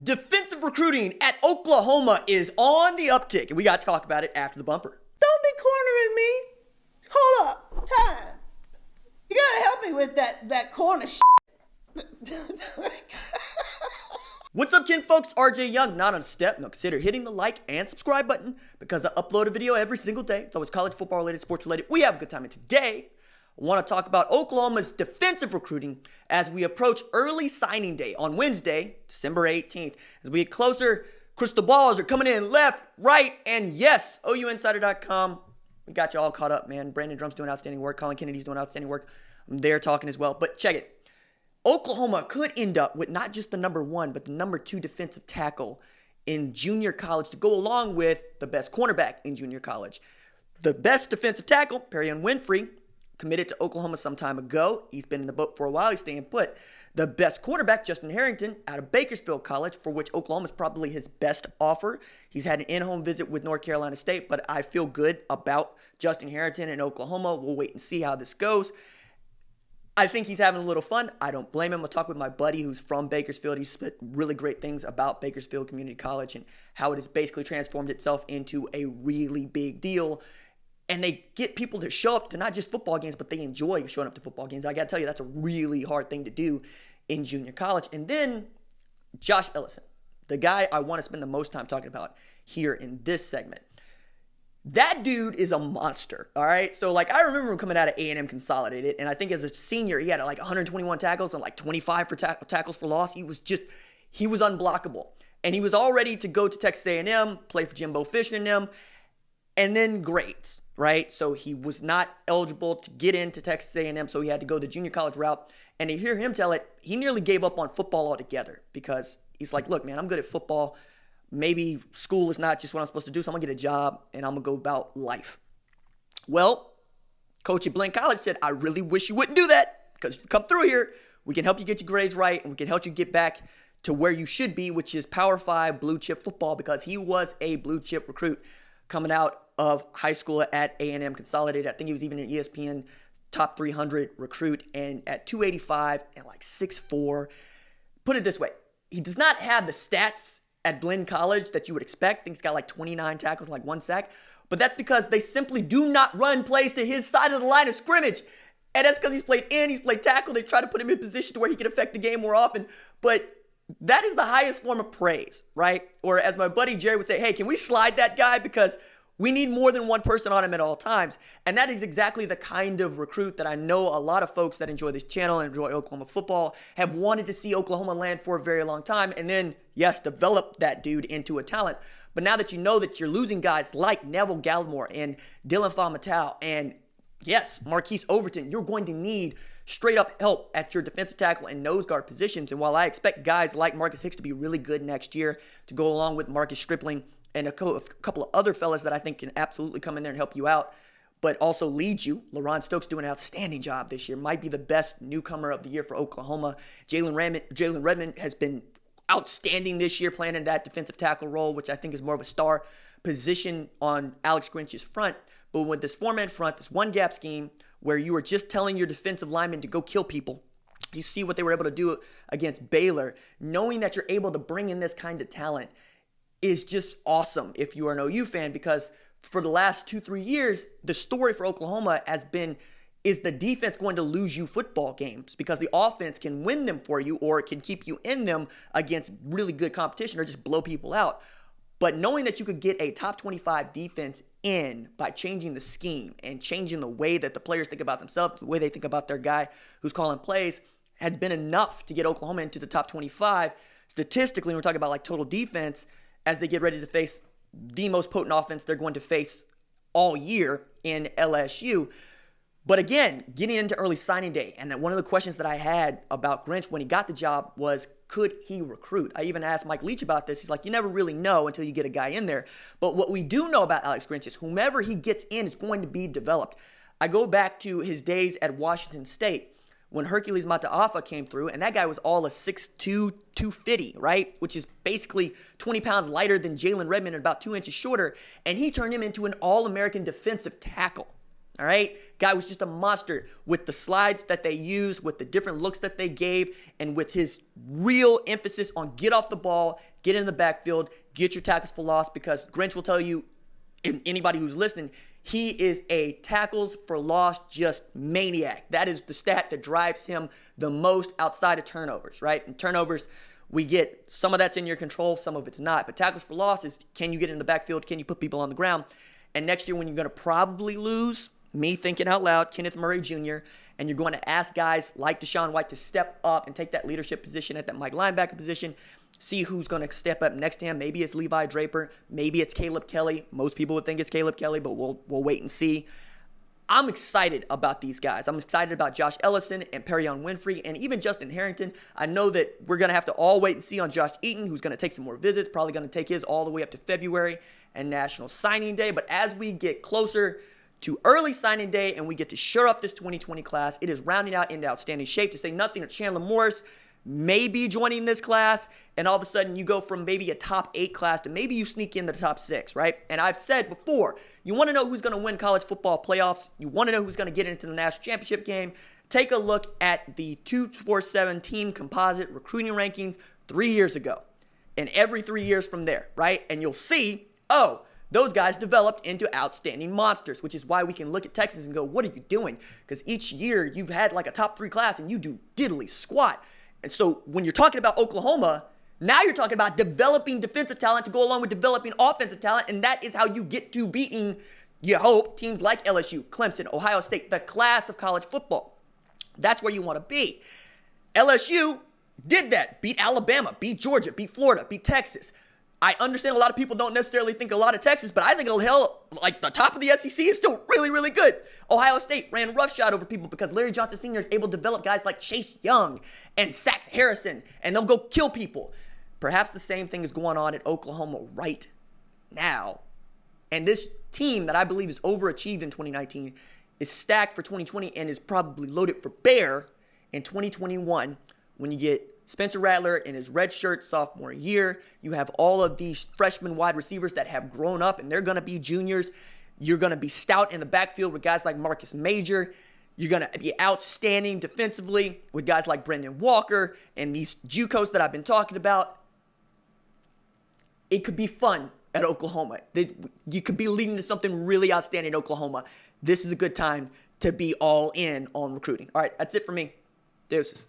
Defensive recruiting at Oklahoma is on the uptick, and we got to talk about it after the bumper. Don't be cornering me. Hold up. Time. You gotta help me with that corner shit. What's up, kin folks? RJ Young, not on step. Now consider hitting the like and subscribe button because I upload a video every single day. It's always college football related, sports related. We have a good time. And today, I want to talk about Oklahoma's defensive recruiting as we approach early signing day on Wednesday, December 18th. As we get closer, crystal balls are coming in left, right, and yes, OUinsider.com. We got you all caught up, man. Brandon Drum's doing outstanding work. Colin Kennedy's doing outstanding work. I'm there talking as well. But check it. Oklahoma could end up with not just the number one, but the number two defensive tackle in junior college to go along with the best cornerback in junior college. The best defensive tackle, Perrion Winfrey, committed to Oklahoma some time ago. He's been in the boat for a while. He's staying put. The best quarterback, Justin Harrington, out of Bakersfield College, for which Oklahoma is probably his best offer. He's had an in-home visit with North Carolina State, but I feel good about Justin Harrington in Oklahoma. We'll wait and see how this goes. I think he's having a little fun. I don't blame him. I'll talk with my buddy who's from Bakersfield. He's spit really great things about Bakersfield Community College and how it has basically transformed itself into a really big deal. And they get people to show up to not just football games, but they enjoy showing up to football games. I got to tell you, that's a really hard thing to do in junior college. And then Josh Ellison, the guy I want to spend the most time talking about here in this segment. That dude is a monster, all right? So, I remember him coming out of A&M Consolidated, and I think as a senior, he had 121 tackles and 25 for tackles for loss. He was unblockable. And he was all ready to go to Texas A&M, play for Jimbo Fisher and them, and then grades, right? So he was not eligible to get into Texas A&M, so he had to go the junior college route. And to hear him tell it, he nearly gave up on football altogether because he's like, look, man, I'm good at football. Maybe school is not just what I'm supposed to do, so I'm going to get a job and I'm going to go about life. Well, coach at Blinn College said, I really wish you wouldn't do that because if you come through here, we can help you get your grades right and we can help you get back to where you should be, which is Power 5 blue chip football, because he was a blue chip recruit coming out of high school at A&M Consolidated. I think he was even an ESPN top 300 recruit, and at 285 and 6'4". Put it this way, he does not have the stats at Blinn College that you would expect. I think he's got 29 tackles and 1 sack. But that's because they simply do not run plays to his side of the line of scrimmage. And that's because he's played he's played tackle. They try to put him in position to where he can affect the game more often. But that is the highest form of praise, right? Or as my buddy Jerry would say, hey, can we slide that guy? Because we need more than one person on him at all times. And that is exactly the kind of recruit that I know a lot of folks that enjoy this channel and enjoy Oklahoma football have wanted to see Oklahoma land for a very long time. And then, yes, develop that dude into a talent. But now that you know that you're losing guys like Neville Gallimore and Dylan Famatau and, yes, Marquise Overton, you're going to need straight up help at your defensive tackle and nose guard positions. And while I expect guys like Marcus Hicks to be really good next year to go along with Marcus Stripling and a couple of other fellas that I think can absolutely come in there and help you out, but also lead you. LaRon Stokes doing an outstanding job this year. Might be the best newcomer of the year for Oklahoma. Jalen Redmond has been outstanding this year playing in that defensive tackle role, which I think is more of a star position on Alex Grinch's front. But with this four-man front, this one-gap scheme where you are just telling your defensive linemen to go kill people, you see what they were able to do against Baylor. Knowing that you're able to bring in this kind of talent is just awesome if you are an OU fan, because for the last 2-3 years, the story for Oklahoma has been, is the defense going to lose you football games? Because the offense can win them for you, or it can keep you in them against really good competition, or just blow people out. But knowing that you could get a top 25 defense in by changing the scheme and changing the way that the players think about themselves, the way they think about their guy who's calling plays, has been enough to get Oklahoma into the top 25. Statistically, when we're talking about total defense, as they get ready to face the most potent offense they're going to face all year in LSU. But again, getting into early signing day, and one of the questions that I had about Grinch when he got the job was, could he recruit? I even asked Mike Leach about this. He's like, you never really know until you get a guy in there. But what we do know about Alex Grinch is whomever he gets in is going to be developed. I go back to his days at Washington State when Hercules Mataafa came through, and that guy was all a 6'2", 250, right? Which is basically 20 pounds lighter than Jalen Redmond and about 2 inches shorter. And he turned him into an all-American defensive tackle, All right. Guy was just a monster with the slides that they used, with the different looks that they gave, and with his real emphasis on get off the ball, get in the backfield, get your tackles for loss, because Grinch will tell you, and anybody who's listening, he is a tackles for loss just maniac. That is the stat that drives him the most outside of turnovers, right? And turnovers, we get some of that's in your control, some of it's not. But tackles for loss is, can you get in the backfield? Can you put people on the ground? And next year when you're going to probably lose, me thinking out loud, Kenneth Murray Jr., and you're going to ask guys like Deshaun White to step up and take that leadership position at that Mike linebacker position, see who's going to step up next to him. Maybe it's Levi Draper. Maybe it's Caleb Kelly. Most people would think it's Caleb Kelly, but we'll wait and see. I'm excited about these guys. I'm excited about Josh Ellison and Perrion Winfrey and even Justin Harrington. I know that we're going to have to all wait and see on Josh Eaton, who's going to take some more visits, probably going to take his all the way up to February and National Signing Day. But as we get closer to early signing day and we get to shore up this 2020 class, it is rounding out into outstanding shape, to say nothing of Chandler Morris maybe joining this class, and all of a sudden you go from maybe a top 8 class to maybe you sneak in the top 6, right? And I've said before, you want to know who's going to win college football playoffs, you want to know who's going to get into the national championship game, take a look at the 247 team composite recruiting rankings 3 years ago, and every 3 years from there, right? And you'll see, oh, those guys developed into outstanding monsters, which is why we can look at Texas and go, what are you doing? Because each year you've had like a top 3 class and you do diddly squat. And so when you're talking about Oklahoma, now you're talking about developing defensive talent to go along with developing offensive talent, and that is how you get to beating, you hope, teams like LSU, Clemson, Ohio State, the class of college football. That's where you want to be. LSU did that, beat Alabama, beat Georgia, beat Florida, beat Texas. I understand a lot of people don't necessarily think a lot of Texas, but I think, hell, like the top of the SEC is still really, really good. Ohio State ran roughshod over people because Larry Johnson Sr. is able to develop guys like Chase Young and Sax Harrison, and they'll go kill people. Perhaps the same thing is going on at Oklahoma right now. And this team that I believe is overachieved in 2019 is stacked for 2020 and is probably loaded for bear in 2021 when you get Spencer Rattler in his redshirt sophomore year. You have all of these freshman wide receivers that have grown up and they're going to be juniors. You're going to be stout in the backfield with guys like Marcus Major. You're going to be outstanding defensively with guys like Brendan Walker and these JUCOs that I've been talking about. It could be fun at Oklahoma. You could be leading to something really outstanding in Oklahoma. This is a good time to be all in on recruiting. All right, that's it for me. Deuces.